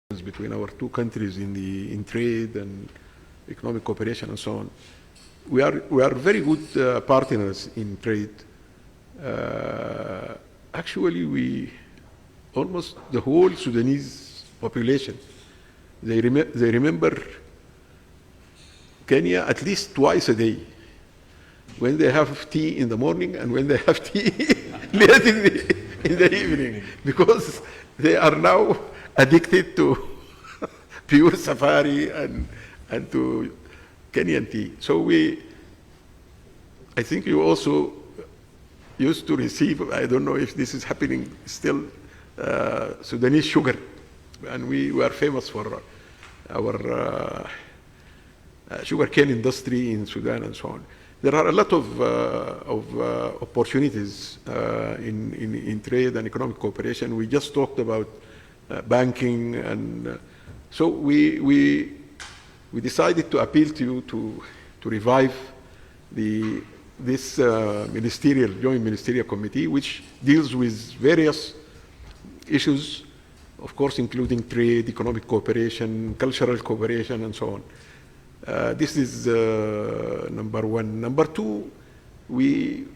between our two countries in trade and economic cooperation and so on. We are very good partners in trade. Actually, we almost the whole Sudanese population, they remember Kenya at least twice a day, when they have tea in the morning and when they have tea late in the evening, because they are now addicted to pure safari and to Kenyan tea. So I think you also used to receive, I don't know if this is happening still, Sudanese sugar. And we were famous for our sugarcane industry in Sudan and so on. There are a lot of opportunities in trade and economic cooperation. We just talked about banking, and so we decided to appeal to you to revive this joint ministerial committee, which deals with various issues, of course, including trade, economic cooperation, cultural cooperation, and so on. This is number one. Number two,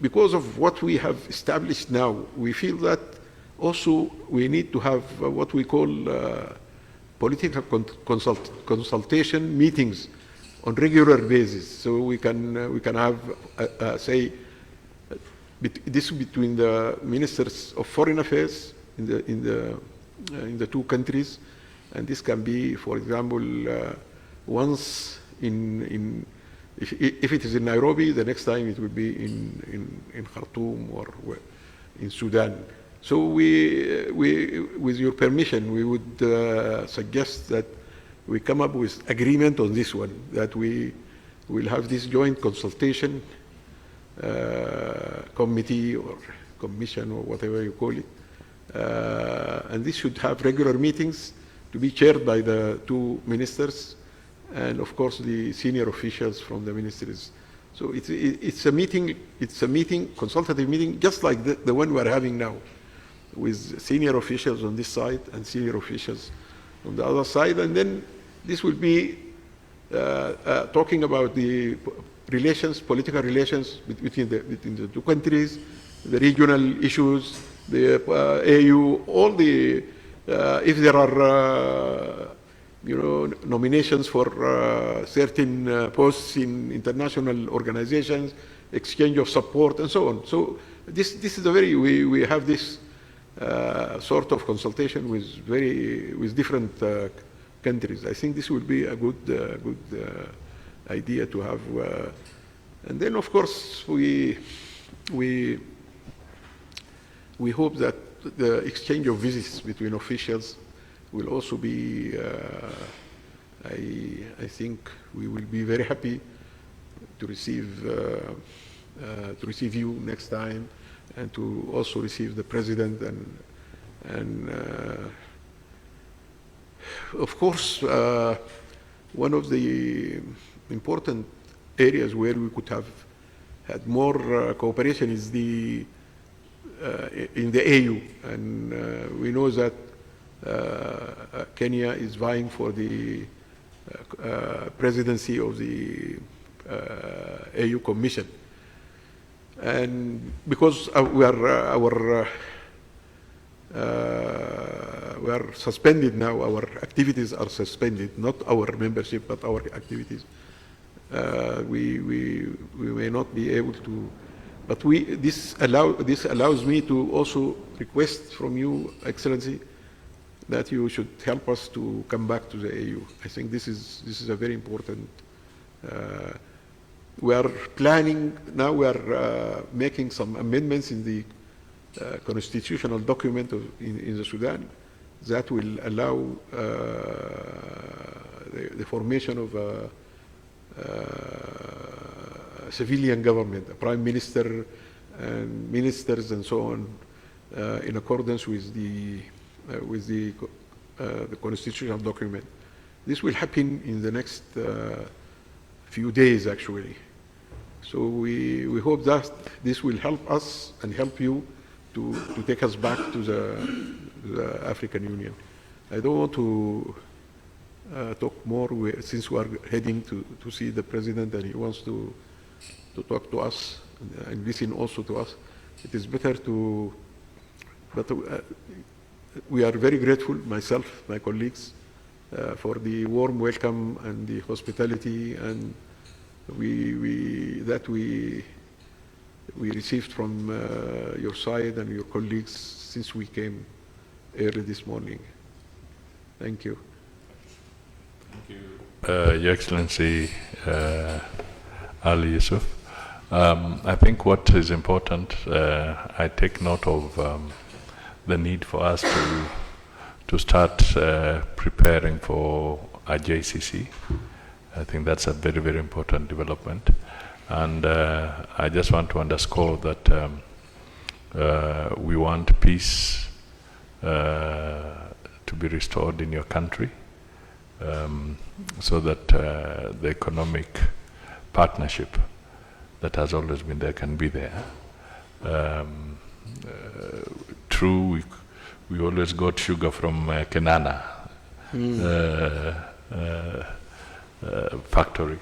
because of what we have established now, we feel that also we need to have what we call political consultation meetings on regular basis. So we can have say this between the ministers of foreign affairs in the two countries, and this can be, for example, once if it is in Nairobi, the next time it will be in Khartoum or in Sudan. So with your permission, we would suggest that we come up with agreement on this one, that we will have this joint consultation committee or commission or whatever you call it. And this should have regular meetings to be chaired by the two ministers and of course the senior officials from the ministries. So it's a meeting, consultative meeting, just like the one we're having now, with senior officials on this side and senior officials on the other side. And then this will be talking about the relations, political relations between the two countries, the regional issues, the AU, all the, if there are nominations for certain posts in international organizations, exchange of support, and so on. So this is a we have this sort of consultation with different countries. I think this will be a good idea to have. And then, of course, we hope that the exchange of visits between officials will also be, I think we will be very happy to receive you next time, and to also receive the president, and of course, one of the important areas where we could have had more cooperation is in the AU, and we know that Kenya is vying for the presidency of the AU Commission, and because we are suspended now, our activities are suspended, not our membership, but our activities. We may not be able to, but this allows me to also request from you, Excellency, that you should help us to come back to the AU. I think this is a very important. We are planning now. We are making some amendments in the constitutional document in the Sudan that will allow the formation of a civilian government, a prime minister and ministers and so on, in accordance with the constitutional document. This will happen in the next few days, actually. So we hope that this will help us and help you to take us back to the African Union. I don't want to talk more since we are heading to see the president and he wants to talk to us and listen also to us. It is better to, but we are very grateful, myself, my colleagues, for the warm welcome and the hospitality and that we received from your side and your colleagues since we came early this morning. Thank you. Thank you, Your Excellency Ali Yusuf. I think what is important, I take note of the need for us to start preparing for a JCC. I think that's a very, very important development. And I just want to underscore that we want peace to be restored in your country, so that the economic partnership that has always been there can be there. True, we always got sugar from Kenana factory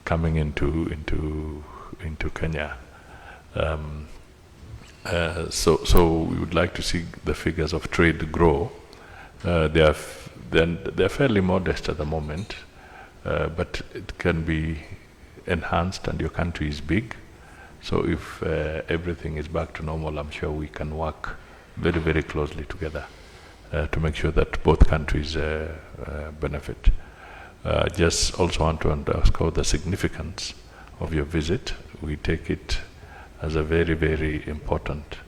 coming into Kenya. So we would like to see the figures of trade grow. They're fairly modest at the moment, but it can be enhanced, and your country is big. So if everything is back to normal, I'm sure we can work very, very closely together to make sure that both countries benefit. Just also want to underscore the significance of your visit. We take it as a very, very important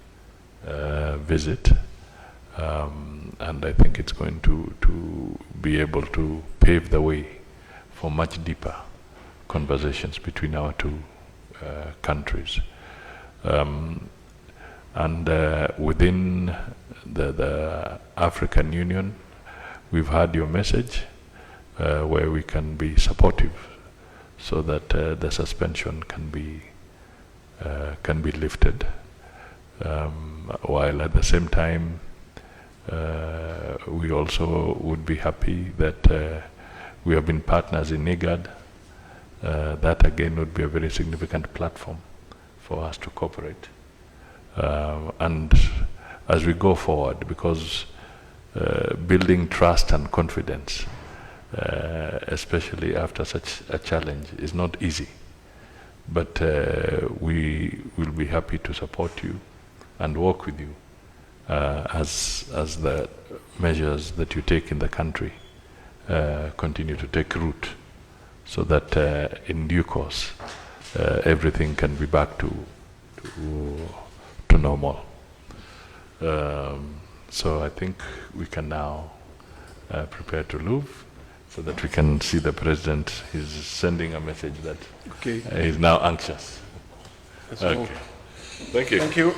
visit, and I think it's going to be able to pave the way for much deeper conversations between our two countries. And within the African Union, we've heard your message where we can be supportive so that the suspension can be lifted, while at the same time we also would be happy that we have been partners in IGAD. That again would be a very significant platform for us to cooperate. And as we go forward, because building trust and confidence, especially after such a challenge, is not easy. But we will be happy to support you and work with you as the measures that you take in the country continue to take root, so that in due course everything can be back to normal. So I think we can now prepare to leave, so that we can see the president. He's sending a message that he's now anxious. Okay. Thank you. Thank you.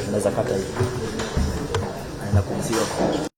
Unaweza kata hivi. Anaenda kuziwa.